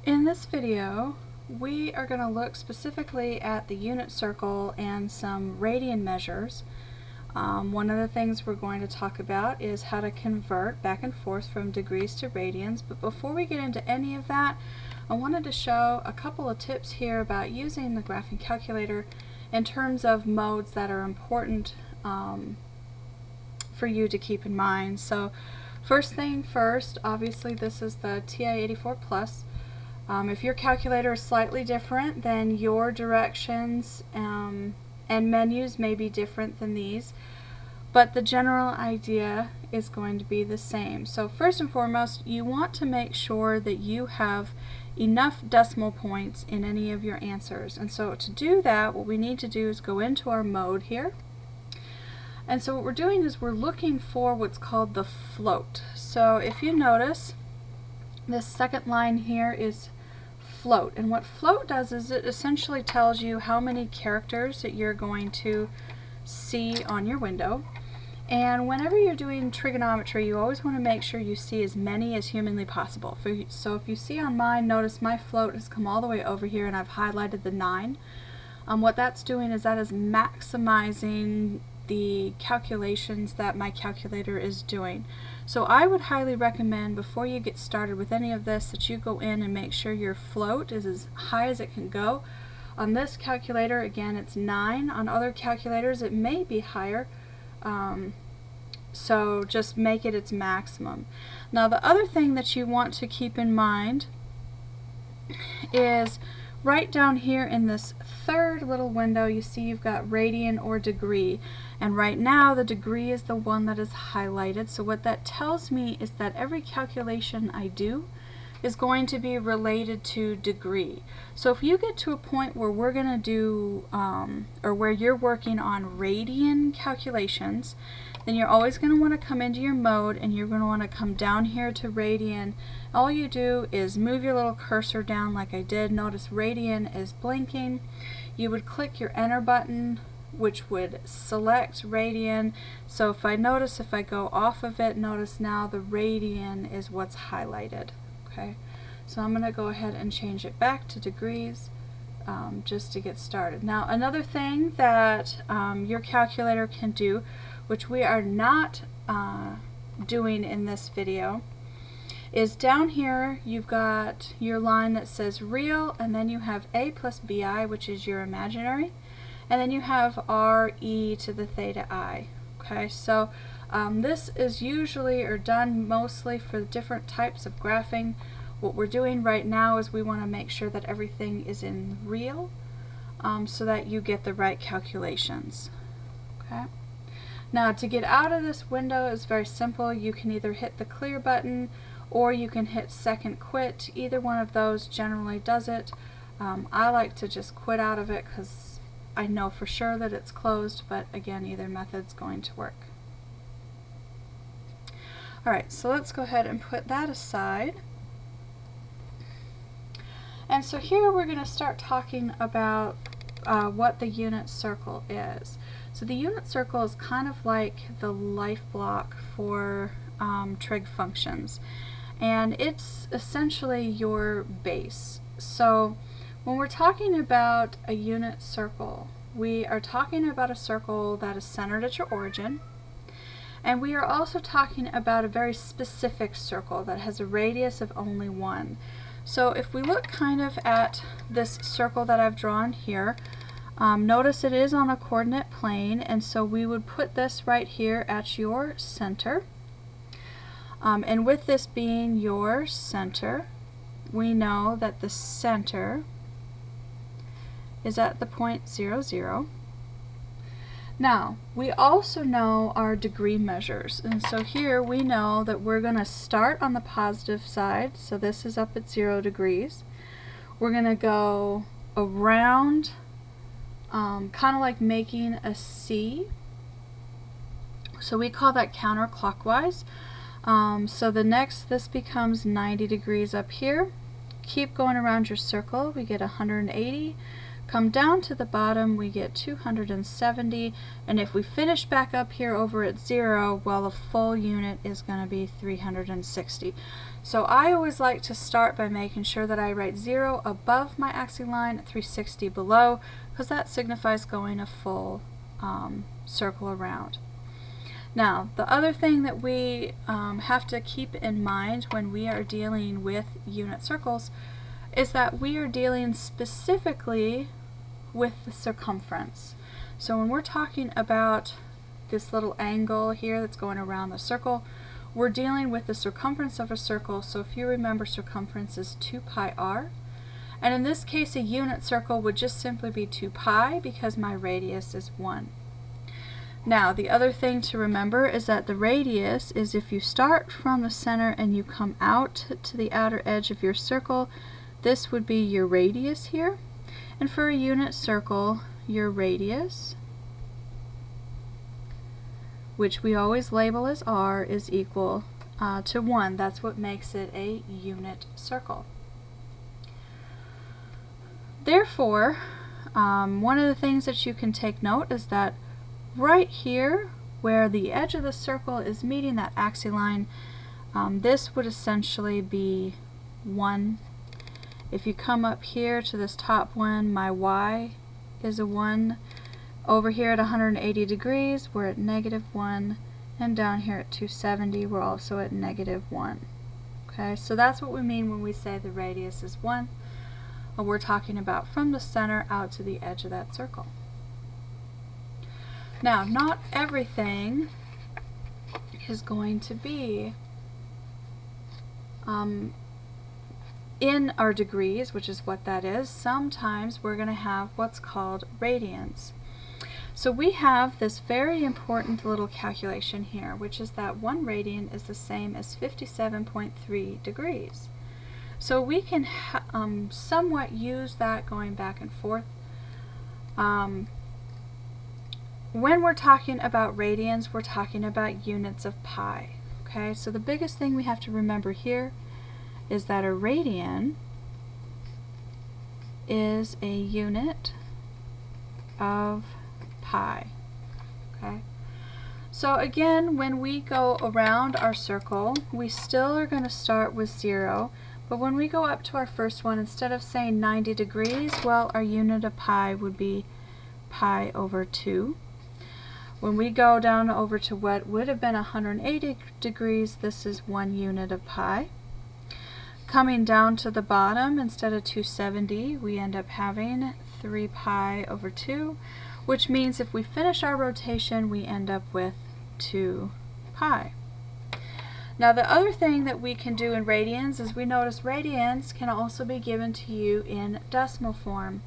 In this video, we are going to look specifically at the unit circle and some radian measures. One of the things we're going to talk about is how to convert back and forth from degrees to radians. But before we get into any of that, I wanted to show a couple of tips here about using the graphing calculator in terms of modes that are important for you to keep in mind. So first thing first, obviously this is the TI-84 Plus. If your calculator is slightly different, then your directions and menus may be different than these, but the general idea is going to be the same. So first and foremost, you want to make sure that you have enough decimal points in any of your answers. And so to do that, what we need to do is go into our mode here. And so what we're doing is we're looking for what's called the float. So if you notice, this second line here is float, and what float does is it essentially tells you how many characters that you're going to see on your window. And whenever you're doing trigonometry, you always want to make sure you see as many as humanly possible. So if you see on mine, notice my float has come all the way over here and I've highlighted the 9. What that's doing is that is maximizing the calculations that my calculator is doing. So I would highly recommend before you get started with any of this that you go in and make sure your float is as high as it can go. On this calculator, again, it's 9. On other calculators it may be higher, so just make it its maximum. Now the other thing that you want to keep in mind is right down here in this third little window, you see you've got radian or degree, and right now the degree is the one that is highlighted. So what that tells me is that every calculation I do is going to be related to degree. So if you get to a point where we're going to do or where you're working on radian calculations, then you're always going to want to come into your mode and you're going to want to come down here to radian. All you do is move your little cursor down like I did. Notice radian is blinking. You would click your enter button, which would select radian. So if I go off of it, notice now the radian is what's highlighted. Okay, so I'm going to go ahead and change it back to degrees just to get started. Now another thing that your calculator can do, which we are not doing in this video, is down here you've got your line that says real, and then you have a plus bi, which is your imaginary, and then you have r e to the theta I. Okay, so this is usually or done mostly for different types of graphing. What we're doing right now is we want to make sure that everything is in real so that you get the right calculations. Okay. Now to get out of this window is very simple. You can either hit the clear button or you can hit second quit. Either one of those generally does it. I like to just quit out of it because I know for sure that it's closed, but again, either method's going to work. Alright, so let's go ahead and put that aside. And so here we're going to start talking about what the unit circle is. So the unit circle is kind of like the life block for trig functions, and it's essentially your base. So when we're talking about a unit circle, we are talking about a circle that is centered at your origin, and we are also talking about a very specific circle that has a radius of only 1. So if we look kind of at this circle that I've drawn here, notice it is on a coordinate plane, and so we would put this right here at your center. And with this being your center, we know that the center is at the point 0, 0. Now, we also know our degree measures, and so here we know that we're going to start on the positive side, so this is up at 0 degrees. We're going to go around, kind of like making a C, so we call that counterclockwise. So this becomes 90 degrees up here. Keep going around your circle, we get 180. Come down to the bottom, we get 270, and if we finish back up here over at 0, well, the full unit is going to be 360. So I always like to start by making sure that I write 0 above my axis line, 360 below, because that signifies going a full circle around. Now, the other thing that we have to keep in mind when we are dealing with unit circles is that we are dealing specifically with the circumference. So when we're talking about this little angle here that's going around the circle, we're dealing with the circumference of a circle. So if you remember, circumference is 2 pi r. And in this case, a unit circle would just simply be 2 pi because my radius is 1. Now, the other thing to remember is that the radius is if you start from the center and you come out to the outer edge of your circle, this would be your radius here. And for a unit circle, your radius, which we always label as r, is equal to 1. That's what makes it a unit circle. Therefore, one of the things that you can take note is that right here, where the edge of the circle is meeting that axis line, this would essentially be 1. If you come up here to this top one, my y is a 1. Over here at 180 degrees, we're at -1. And down here at 270, we're also at -1. Okay, so that's what we mean when we say the radius is 1. We're talking about from the center out to the edge of that circle. Now, not everything is going to be in our degrees, which is what that is. Sometimes we're going to have what's called radians. So we have this very important little calculation here, which is that 1 radian is the same as 57.3 degrees. So we can somewhat use that going back and forth. When we're talking about radians, we're talking about units of pi. Okay, so the biggest thing we have to remember here is that a radian is a unit of pi. Okay, so again, when we go around our circle, we still are going to start with 0, but when we go up to our first one, instead of saying 90 degrees, well, our unit of pi would be pi over 2. When we go down over to what would have been 180 degrees, this is 1 unit of pi. Coming down to the bottom, instead of 270, we end up having 3 pi over 2, which means if we finish our rotation, we end up with 2 pi. Now, the other thing that we can do in radians is we notice radians can also be given to you in decimal form.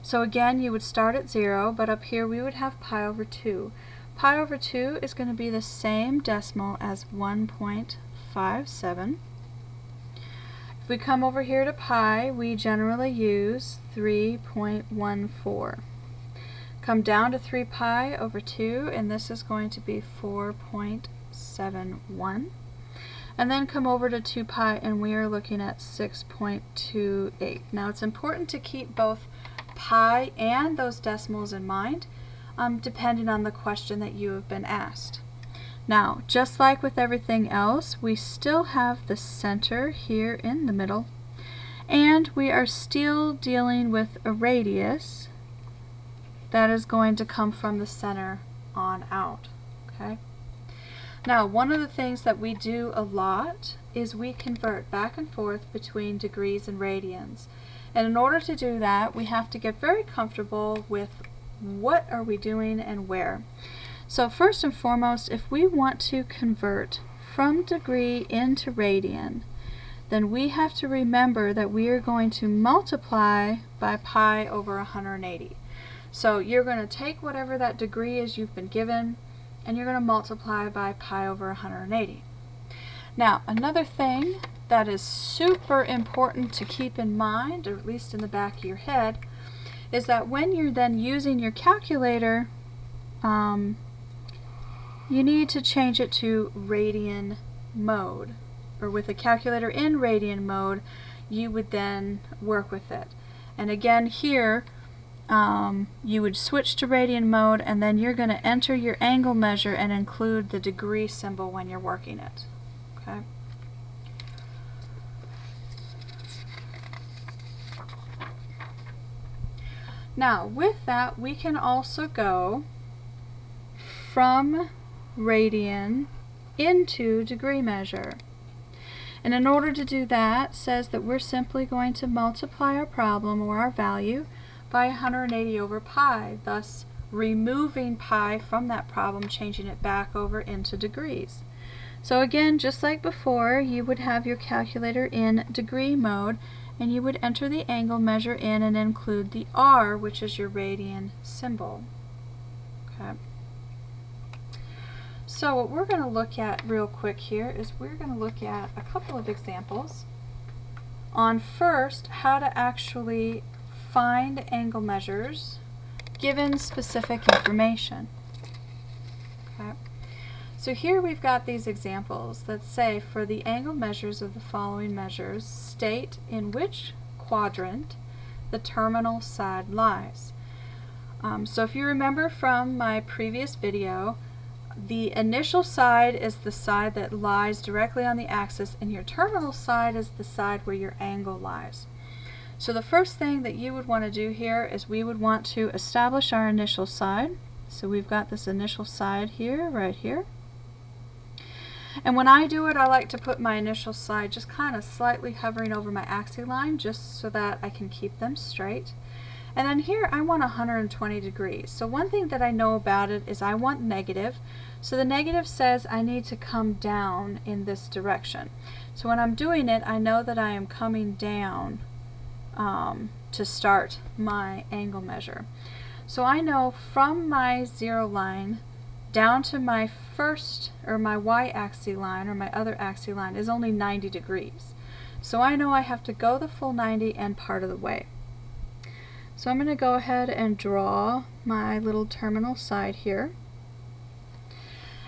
So again, you would start at 0, but up here we would have pi over 2. Pi over 2 is going to be the same decimal as 1.57. If we come over here to pi, we generally use 3.14. Come down to 3 pi over 2, and this is going to be 4.71. And then come over to 2 pi, and we are looking at 6.28. Now, it's important to keep both pi and those decimals in mind, depending on the question that you have been asked. Now, just like with everything else, we still have the center here in the middle, and we are still dealing with a radius that is going to come from the center on out. Okay. Now, one of the things that we do a lot is we convert back and forth between degrees and radians. And in order to do that, we have to get very comfortable with what are we doing and where. So first and foremost, if we want to convert from degree into radian, then we have to remember that we are going to multiply by pi over 180. So you're going to take whatever that degree is you've been given, and you're going to multiply by pi over 180. Now, another thing that is super important to keep in mind, or at least in the back of your head, is that when you're then using your calculator, you need to change it to radian mode. Or with a calculator in radian mode, you would then work with it. And again here, you would switch to radian mode, and then you're going to enter your angle measure and include the degree symbol when you're working it. Okay. Now, with that, we can also go from radian into degree measure. And in order to do that, says that we're simply going to multiply our problem or our value by 180 over pi, thus removing pi from that problem, changing it back over into degrees. So again, just like before, you would have your calculator in degree mode, and you would enter the angle measure in and include the R, which is your radian symbol. Okay. So what we're going to look at real quick here is we're going to look at a couple of examples on first how to actually find angle measures given specific information. Okay. So here we've got these examples that say for the angle measures of the following measures, state in which quadrant the terminal side lies. So if you remember from my previous video, the initial side is the side that lies directly on the axis, and your terminal side is the side where your angle lies. So the first thing that you would want to do here is we would want to establish our initial side. So we've got this initial side here, right here. And when I do it, I like to put my initial side just kind of slightly hovering over my axis line, just so that I can keep them straight. And then here I want 120 degrees. So one thing that I know about it is I want negative. So the negative says I need to come down in this direction. So when I'm doing it, I know that I am coming down to start my angle measure. So I know from my 0 line down to my first, or my y-axis line, or my other axis line, is only 90 degrees. So I know I have to go the full 90 and part of the way. So I'm going to go ahead and draw my little terminal side here.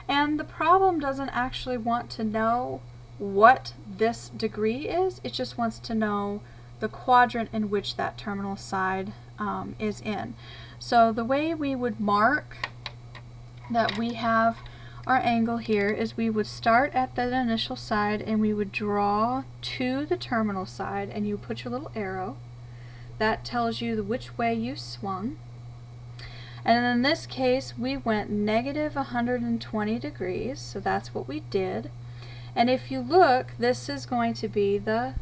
And the problem doesn't actually want to know what this degree is, it just wants to know the quadrant in which that terminal side is in. So the way we would mark that we have our angle here is we would start at that initial side and we would draw to the terminal side, and you put your little arrow. That tells you which way you swung. And in this case, we went negative 120 degrees, so that's what we did. And if you look, this is going to be the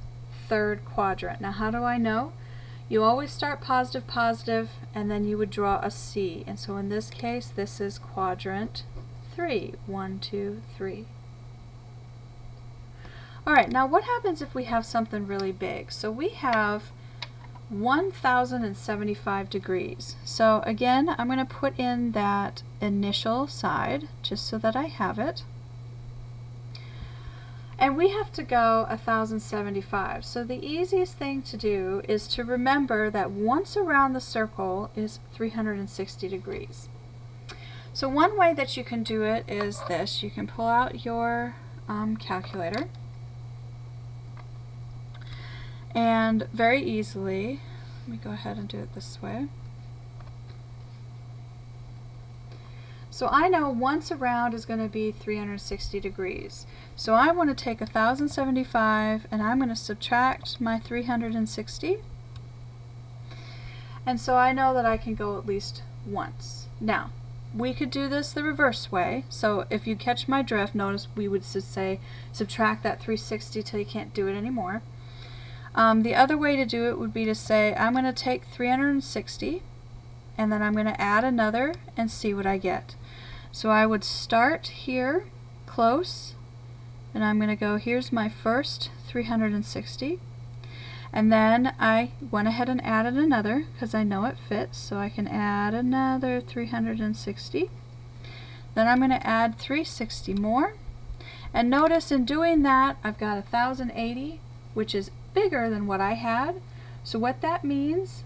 third quadrant. Now, how do I know? You always start positive, positive, and then you would draw a C. And so in this case, this is quadrant 3. 1, 2, 3. All right, now what happens if we have something really big? So we have 1075 degrees. So again, I'm going to put in that initial side just so that I have it. And we have to go 1075. So the easiest thing to do is to remember that once around the circle is 360 degrees. So one way that you can do it is this. You can pull out your calculator, and very easily, let me go ahead and do it this way. So I know once around is going to be 360 degrees. So I want to take 1075 and I'm going to subtract my 360. And so I know that I can go at least once. Now, we could do this the reverse way. So if you catch my drift, notice we would say subtract that 360 till you can't do it anymore. The other way to do it would be to say I'm going to take 360 and then I'm going to add another and see what I get. So I would start here close, and I'm going to go, here's my first 360, and then I went ahead and added another because I know it fits, so I can add another 360. Then I'm going to add 360 more, and notice in doing that I've got 1080, which is bigger than what I had. So what that means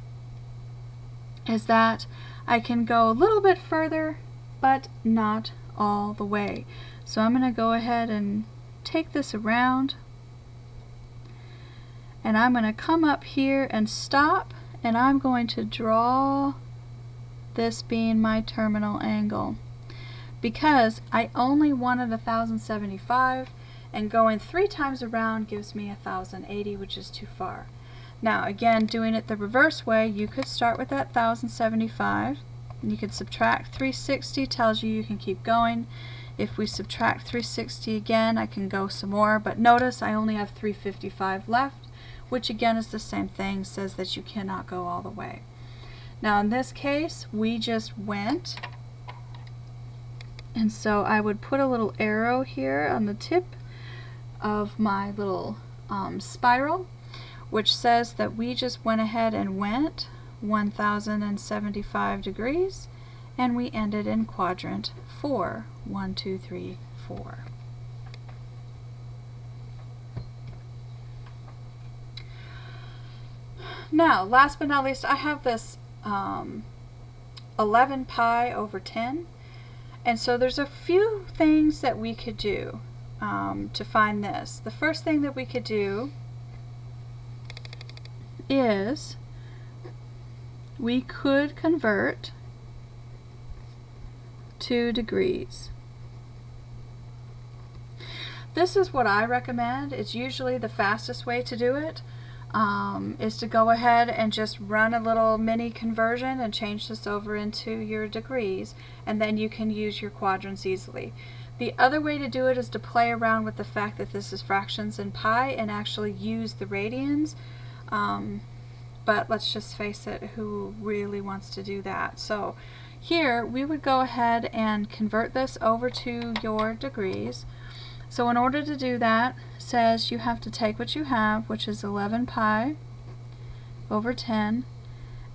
is that I can go a little bit further, but not all the way. So I'm going to go ahead and take this around, and I'm going to come up here and stop, and I'm going to draw this being my terminal angle because I only wanted 1075, and going 3 times around gives me 1080, which is too far. Now again, doing it the reverse way, you could start with that 1075, and you could subtract 360, tells you can keep going. If we subtract 360 again, I can go some more, but notice I only have 355 left, which again is the same thing, says that you cannot go all the way. Now in this case, we just went, and so I would put a little arrow here on the tip of my little spiral, which says that we just went ahead and went 1075 degrees, and we ended in quadrant 4. 1, 2, 3, 4. Now, last but not least, I have this 11 pi over 10, and so there's a few things that we could do to find this. The first thing that we could do is we could convert 2 degrees. This is what I recommend. It's usually the fastest way to do it, is to go ahead and just run a little mini conversion and change this over into your degrees, and then you can use your quadrants easily. The other way to do it is to play around with the fact that this is fractions in pi and actually use the radians. But let's just face it, who really wants to do that? So here we would go ahead and convert this over to your degrees. So in order to do that, it says you have to take what you have, which is 11 pi over 10,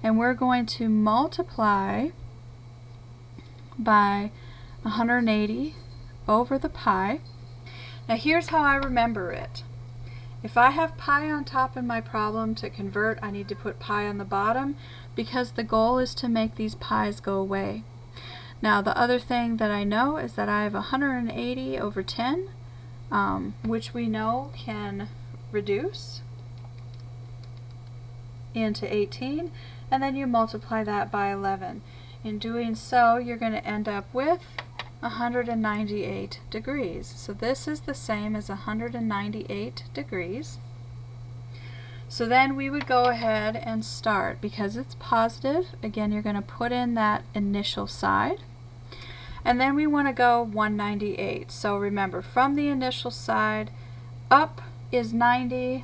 and we're going to multiply by 180 over the pi. Now here's how I remember it. If I have pi on top in my problem to convert, I need to put pi on the bottom because the goal is to make these pi's go away. Now the other thing that I know is that I have 180 over 10, which we know can reduce into 18, and then you multiply that by 11. In doing so, you're going to end up with 198 degrees. So this is the same as 198 degrees. So then we would go ahead and start, because it's positive, again you're going to put in that initial side, and then we want to go 198. So remember, from the initial side up is 90,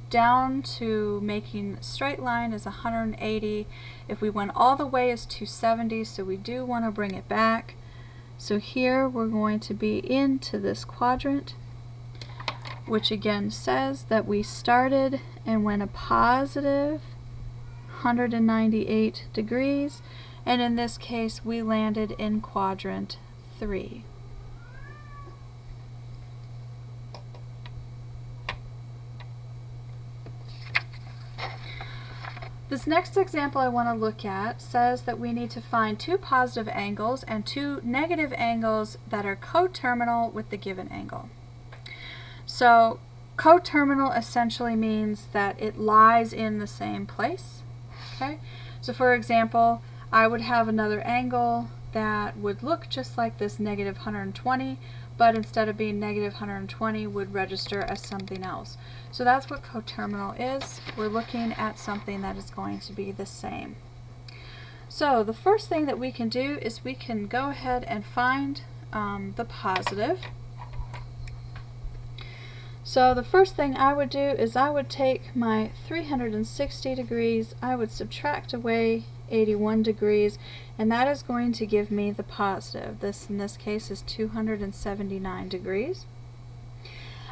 down to making a straight line is 180. If we went all the way is 270, so we do want to bring it back. So here we're going to be into this quadrant, which again says that we started and went a positive 198 degrees, and in this case we landed in quadrant 3. This next example I want to look at says that we need to find 2 positive angles and 2 negative angles that are coterminal with the given angle. So coterminal essentially means that it lies in the same place. Okay? So for example, I would have another angle that would look just like this negative 120, but instead of being negative 120 would register as something else. So that's what coterminal is. We're looking at something that is going to be the same. So the first thing that we can do is we can go ahead and find the positive. So the first thing I would do is I would take my 360 degrees, I would subtract away 81 degrees, and that is going to give me the positive. This in this case is 279 degrees.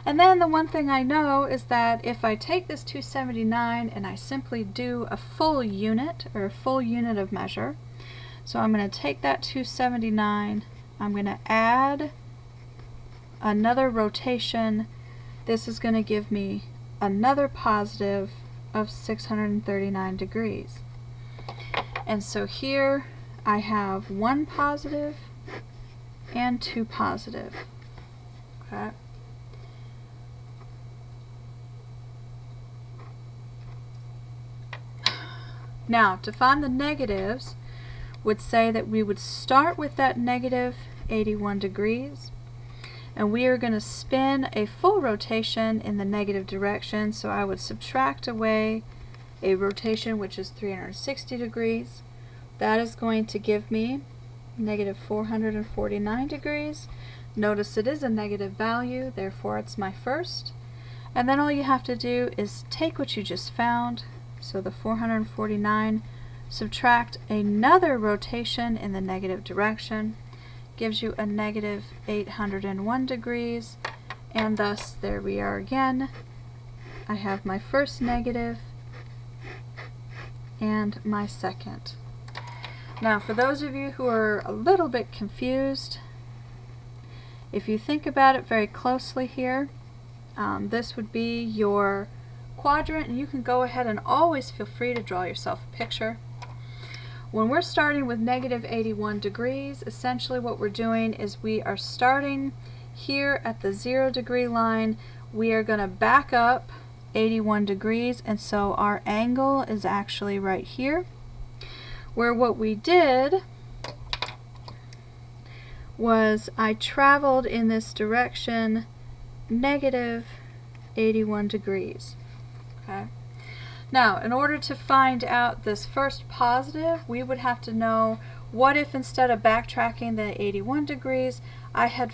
And then the one thing I know is that if I take this 279 and I simply do a full unit, or a full unit of measure, so I'm going to take that 279, I'm going to add another rotation. This is going to give me another positive of 639 degrees. And so here I have 1 positive and 2 positive. Okay. Now, to find the negatives, would say that we would start with that negative 81 degrees, and we are going to spin a full rotation in the negative direction. So I would subtract away a rotation which is 360 degrees. That is going to give me negative 449 degrees. Notice it is a negative value, therefore it's my first. And then all you have to do is take what you just found, so the 449, subtract another rotation in the negative direction, gives you a negative 801 degrees, and thus there we are again. I have my first negative and my second. Now, for those of you who are a little bit confused, if you think about it very closely here, this would be your quadrant, and you can go ahead and always feel free to draw yourself a picture. When we're starting with negative 81 degrees, essentially what we're doing is we are starting here at the 0 degree line. We are going to back up 81 degrees, and so our angle is actually right here, where what we did was I traveled in this direction negative 81 degrees. Okay. Now, in order to find out this first positive, we would have to know, what if instead of backtracking the 81 degrees, I had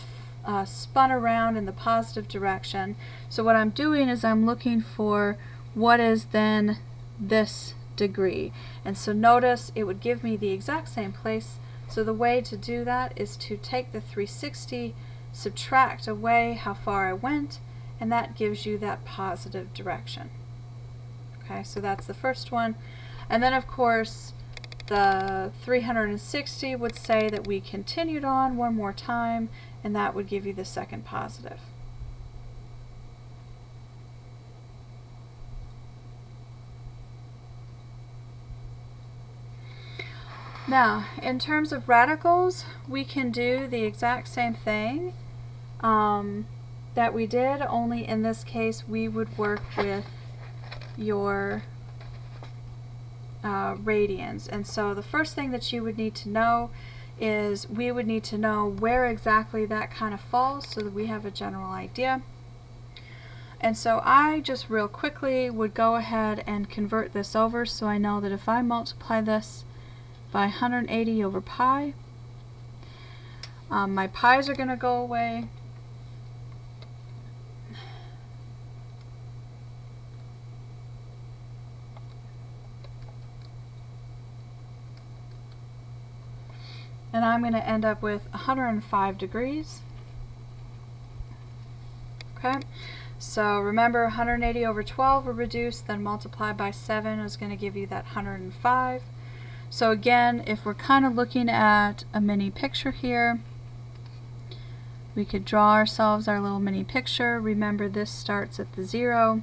spun around in the positive direction? So what I'm doing is I'm looking for what is then this degree. And so notice it would give me the exact same place. So the way to do that is to take the 360, subtract away how far I went, and that gives you that positive direction. Okay, so that's the first one. And then of course the 360 would say that we continued on one more time, and that would give you the second positive. Now, in terms of radicals, we can do the exact same thing that we did, only in this case we would work with your radians. And so the first thing that you would need to know is we would need to know where exactly that kind of falls so that we have a general idea. And so I just real quickly would go ahead and convert this over, so I know that if I multiply this by 180 over pi, my pi's are going to go away. And I'm going to end up with 105 degrees. Okay, so remember 180 over 12 will reduce, then multiply by 7 is going to give you that 105. So again, if we're kind of looking at a mini picture here, we could draw ourselves our little mini picture. Remember, this starts at the 0.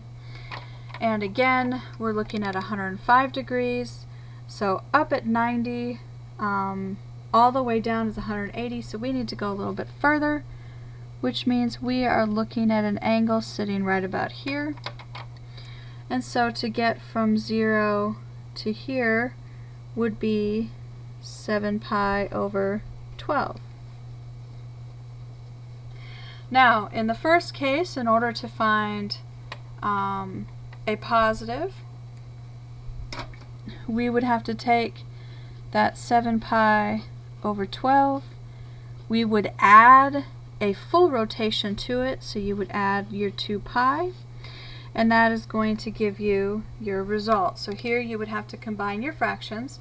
And again, we're looking at 105 degrees. So up at 90, all the way down is 180, so we need to go a little bit further, which means we are looking at an angle sitting right about here. And so to get from 0 to here would be 7 pi over 12. Now, in the first case, in order to find a positive, we would have to take that 7 pi over 12. We would add a full rotation to it, so you would add your 2 pi, and that is going to give you your result. So here you would have to combine your fractions.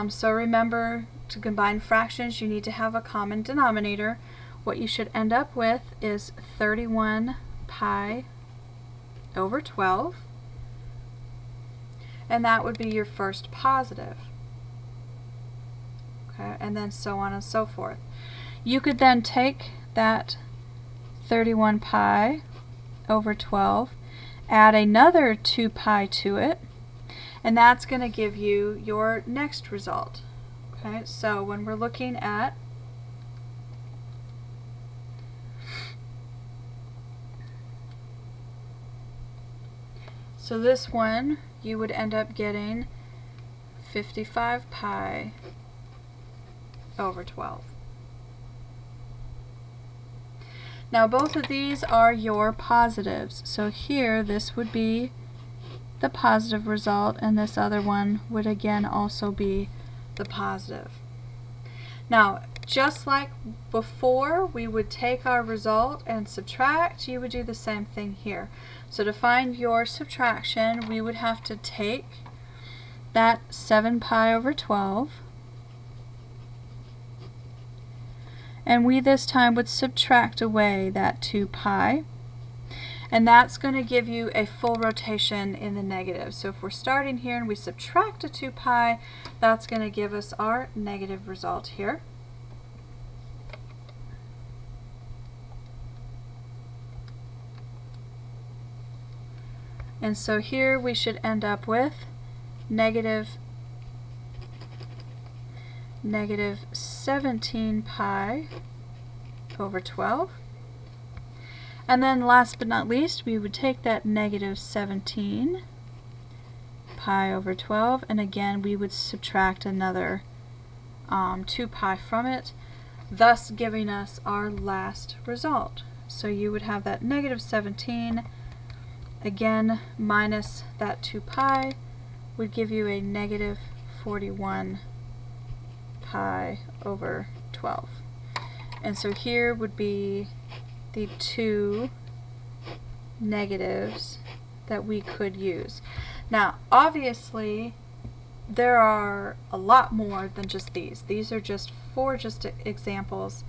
So remember, to combine fractions you need to have a common denominator. What you should end up with is 31 pi over 12, and that would be your first positive. Okay, and then so on and so forth. You could then take that 31 pi over 12, add another 2 pi to it, and that's going to give you your next result. Okay, so when we're looking at this one, you would end up getting 55 pi over 12. Now both of these are your positives. So here this would be the positive result, and this other one would again also be the positive. Now, just like before, we would take our result and subtract. You would do the same thing here. So to find your subtraction, we would have to take that 7 pi over 12, and we this time would subtract away that 2 pi, and that's going to give you a full rotation in the negative. So if we're starting here and we subtract a 2 pi, that's going to give us our negative result here. And so here we should end up with negative 17 pi over 12. And then last but not least, we would take that negative 17 pi over 12, and again we would subtract another 2 pi from it, thus giving us our last result. So you would have that negative 17, again minus that 2 pi, would give you a negative 41 pi over 12. And so here would be the two negatives that we could use. Now, obviously, there are a lot more than just these. These are just 4 examples.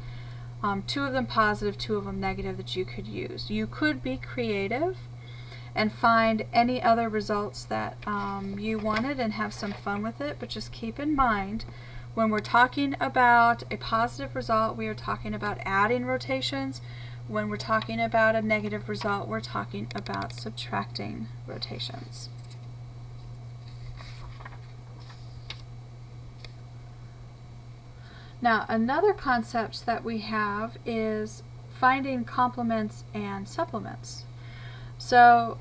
2 of them positive, 2 of them negative that you could use. You could be creative and find any other results that you wanted and have some fun with it, but just keep in mind, when we're talking about a positive result, we are talking about adding rotations. When we're talking about a negative result, we're talking about subtracting rotations. Now, another concept that we have is finding complements and supplements. So,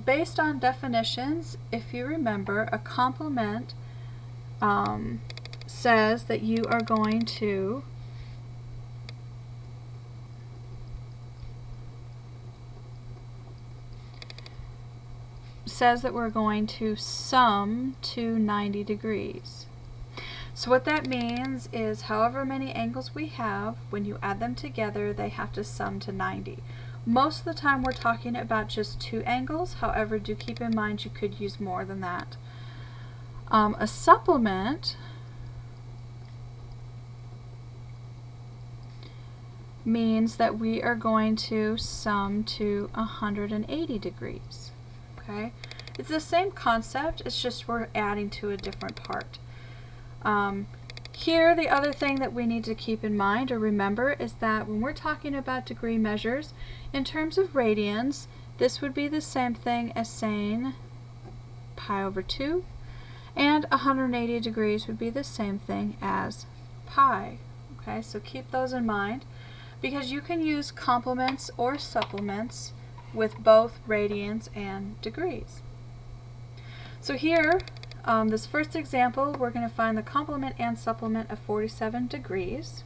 based on definitions, if you remember, a complement says that you are going to we're going to sum to 90 degrees. So what that means is however many angles we have, when you add them together, they have to sum to 90. Most of the time we're talking about just 2 angles. However, do keep in mind you could use more than that. A supplement means that we are going to sum to 180 degrees. Okay? It's the same concept, it's just we're adding to a different part. Here, the other thing that we need to keep in mind or remember is that when we're talking about degree measures, in terms of radians, this would be the same thing as saying pi over 2, and 180 degrees would be the same thing as pi. Okay, so keep those in mind, because you can use complements or supplements with both radians and degrees. So here, this first example, we're going to find the complement and supplement of 47 degrees.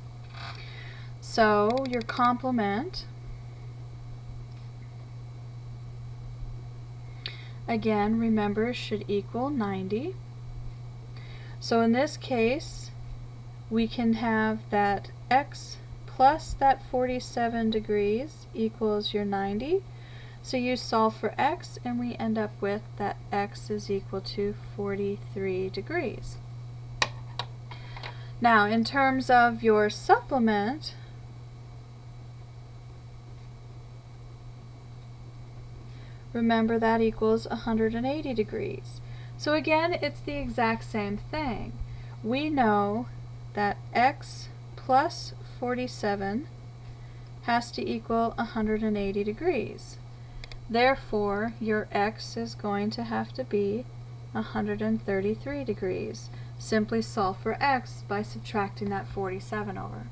So your complement, again, remember, should equal 90. So in this case, we can have that x plus that 47 degrees equals your 90. So you solve for x, and we end up with that x is equal to 43 degrees. Now, in terms of your supplement, remember that equals 180 degrees. So again, it's the exact same thing. We know that x plus 47 has to equal 180 degrees. Therefore, your x is going to have to be 133 degrees. Simply solve for x by subtracting that 47 over.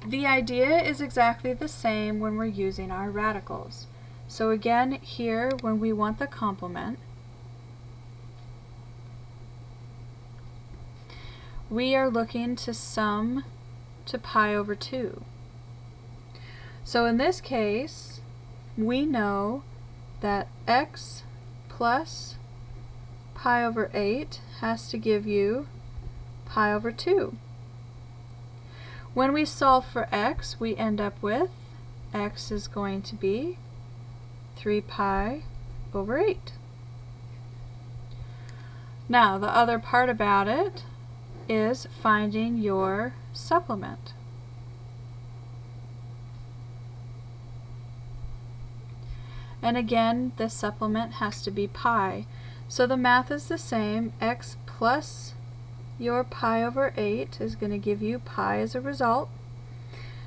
The idea is exactly the same when we're using our radicals. So again, here when we want the complement, we are looking to sum to pi over 2. So in this case, we know that x plus pi over 8 has to give you pi over 2. When we solve for x, we end up with x is going to be 3 pi over 8. Now, the other part about it is finding your supplement. And again, this supplement has to be pi. So the math is the same. X plus your pi over 8 is going to give you pi as a result.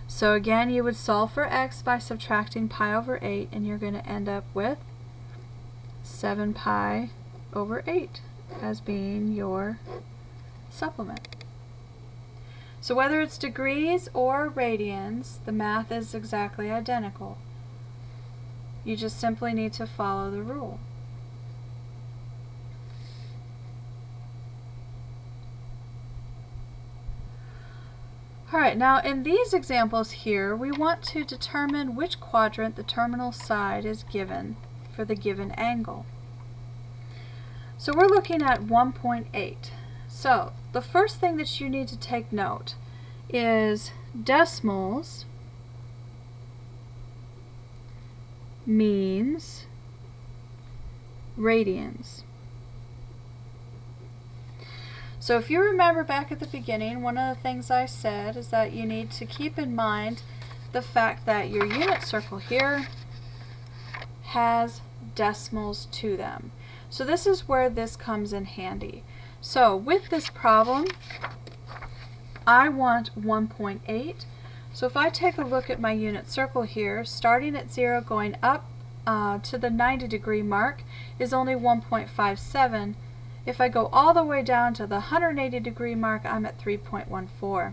So again, you would solve for x by subtracting pi over 8, and you're going to end up with 7 pi over 8 as being your supplement. So whether it's degrees or radians, the math is exactly identical. You just simply need to follow the rule. Alright, now in these examples here, we want to determine which quadrant the terminal side is given for the given angle. So we're looking at 1.8. So the first thing that you need to take note is decimals means radians. So if you remember back at the beginning, one of the things I said is that you need to keep in mind the fact that your unit circle here has decimals to them. So this is where this comes in handy. So with this problem, I want 1.8. So if I take a look at my unit circle here, starting at 0 going up to the 90-degree mark is only 1.57. If I go all the way down to the 180-degree mark, I'm at 3.14.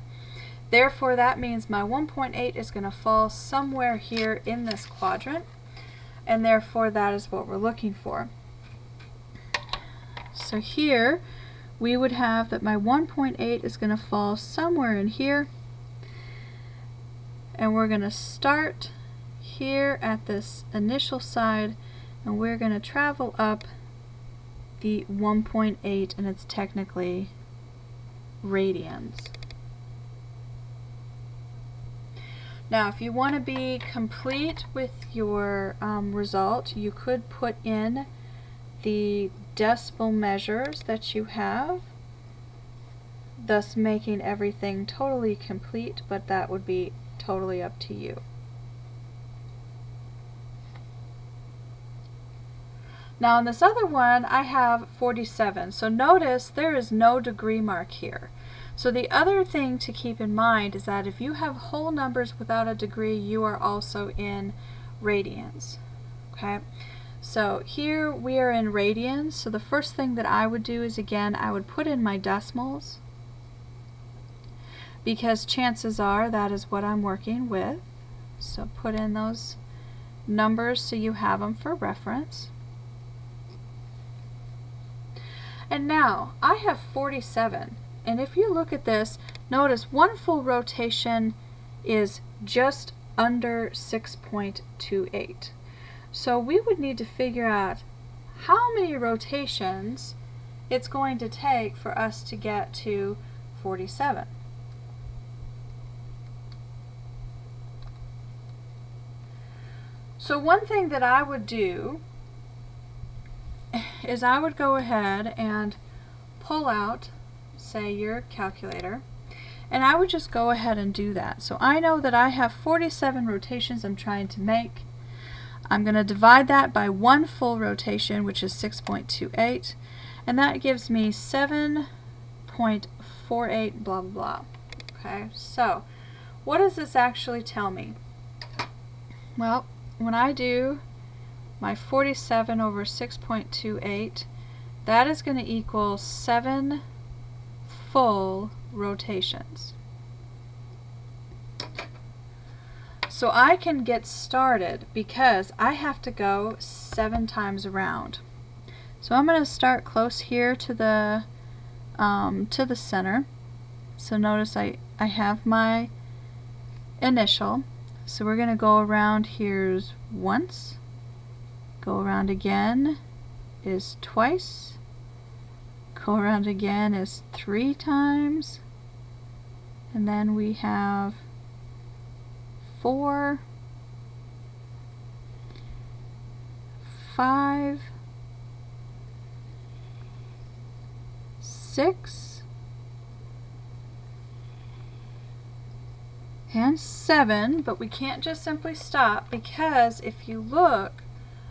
Therefore, that means my 1.8 is going to fall somewhere here in this quadrant, and therefore that is what we're looking for. So here we would have that my 1.8 is going to fall somewhere in here, and we're going to start here at this initial side, and we're going to travel up the 1.8, and it's technically radians. Now, if you want to be complete with your result, you could put in the decimal measures that you have, thus making everything totally complete, but that would be totally up to you. Now in this other one, I have 47. So notice there is no degree mark here. So the other thing to keep in mind is that if you have whole numbers without a degree, you are also in radians. Okay? So here we are in radians. So the first thing that I would do is, again, I would put in my decimals, because chances are that is what I'm working with. So put in those numbers so you have them for reference. And now I have 47, and if you look at this, notice one full rotation is just under 6.28. So we would need to figure out how many rotations it's going to take for us to get to 47. So one thing that I would do is I would go ahead and pull out, say, your calculator, and I would just go ahead and do that. So I know that I have 47 rotations I'm trying to make. I'm going to divide that by one full rotation, which is 6.28, and that gives me 7.48 blah blah blah. Okay, so what does this actually tell me? Well, when I do my 47 over 6.28, that is going to equal 7 full rotations. So I can get started because I have to go 7 times around. So I'm going to start close here to the center. So notice I have my initial. So we're going to go around here's once, go around again is twice, go around again is 3 times, and then we have 4, 5, 6, and 7, but we can't just simply stop because if you look,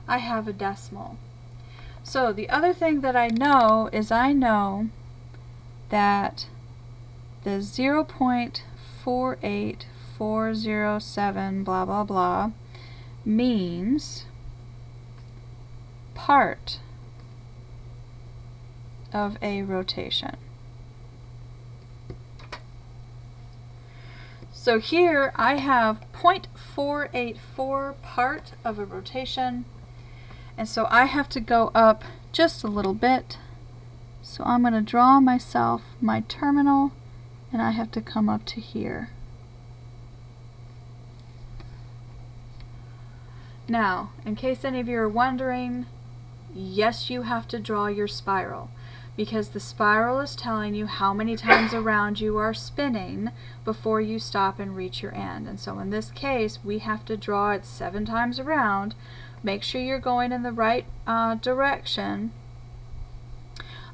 I have a decimal. So the other thing that I know is I know that the 0.48407 blah blah blah means part of a rotation. So here I have 0.484 part of a rotation, and so I have to go up just a little bit. So I'm going to draw myself my terminal, and I have to come up to here. Now, in case any of you are wondering, yes, you have to draw your spiral, because the spiral is telling you how many times around you are spinning before you stop and reach your end. And so in this case, we have to draw it 7 times around. Make sure you're going in the right direction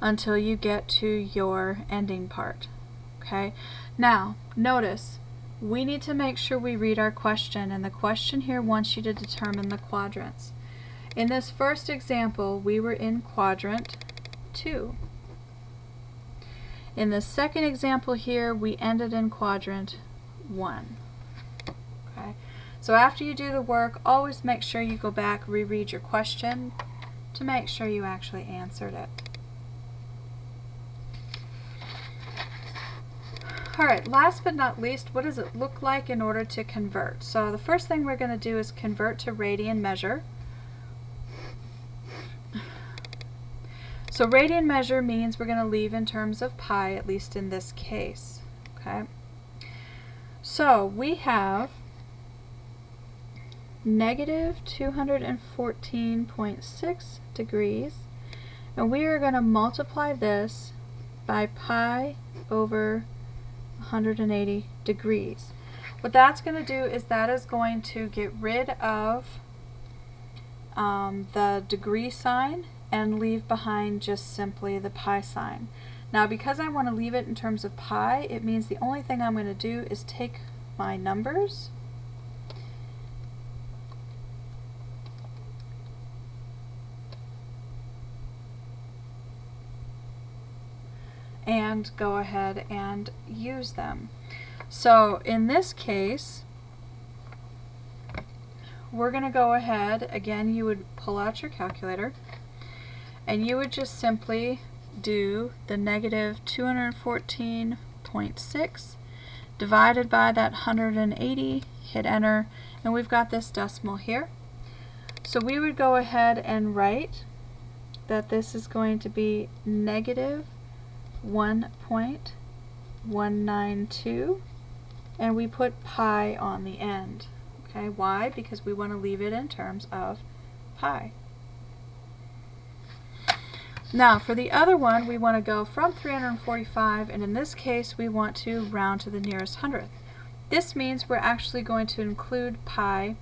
until you get to your ending part. Okay? Now, notice, we need to make sure we read our question, and the question here wants you to determine the quadrants. In this first example, we were in quadrant 2. In the second example here, we ended in quadrant 1. Okay? So after you do the work, always make sure you go back, reread your question to make sure you actually answered it. Alright, last but not least, what does it look like in order to convert? So the first thing we're going to do is convert to radian measure. So radian measure means we're going to leave in terms of pi, at least in this case. Okay. So we have negative 214.6 degrees, and we are going to multiply this by pi over 180 degrees. What that's going to do is that is going to get rid of the degree sign and leave behind just simply the pi sign. Now, because I want to leave it in terms of pi, it means the only thing I'm going to do is take my numbers and go ahead and use them. So in this case, we're going to go ahead, again, you would pull out your calculator, and you would just simply do the negative 214.6 divided by that 180, hit enter, and we've got this decimal here. So we would go ahead and write that this is going to be negative 1.192, and we put pi on the end. Okay, why? Because we want to leave it in terms of pi. Now for the other one, we want to go from 345, and in this case we want to round to the nearest hundredth. This means we're actually going to include pi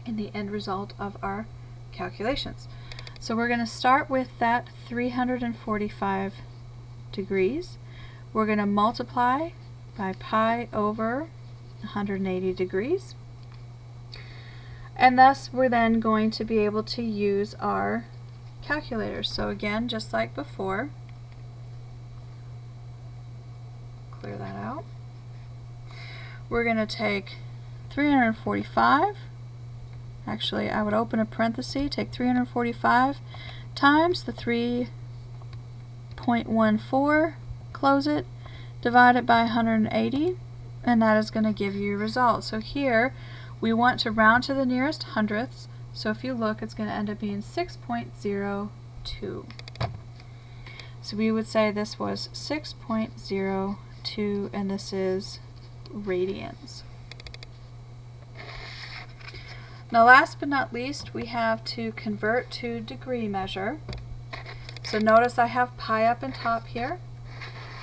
in the end result of our calculations. So we're going to start with that 345 degrees. We're going to multiply by pi over 180 degrees. And thus we're then going to be able to use our calculator. So again, just like before, clear that out. We're going to take 345. Actually, I would open a parenthesis, take 345 times the 3.14, close it, divide it by 180, and that is going to give you your result. So here We want to round to the nearest hundredths, so if you look, it's going to end up being 6.02. So we would say this was 6.02, and this is radians. Now last but not least, we have to convert to degree measure. So notice I have pi up and top here.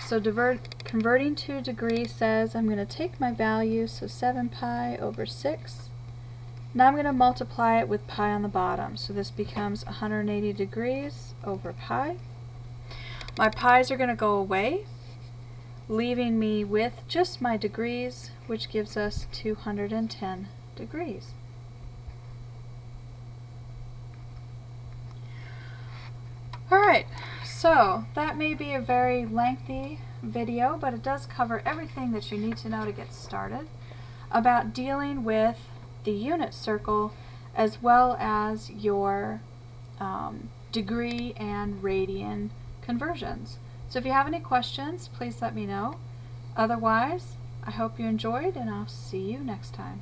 So converting to degree says I'm going to take my value, so 7 pi over 6. Now I'm going to multiply it with pi on the bottom. So this becomes 180 degrees over pi. My pi's are going to go away, leaving me with just my degrees, which gives us 210 degrees. Alright, so that may be a very lengthy video, but it does cover everything that you need to know to get started about dealing with the unit circle as well as your degree and radian conversions. So if you have any questions, please let me know. Otherwise, I hope you enjoyed, and I'll see you next time.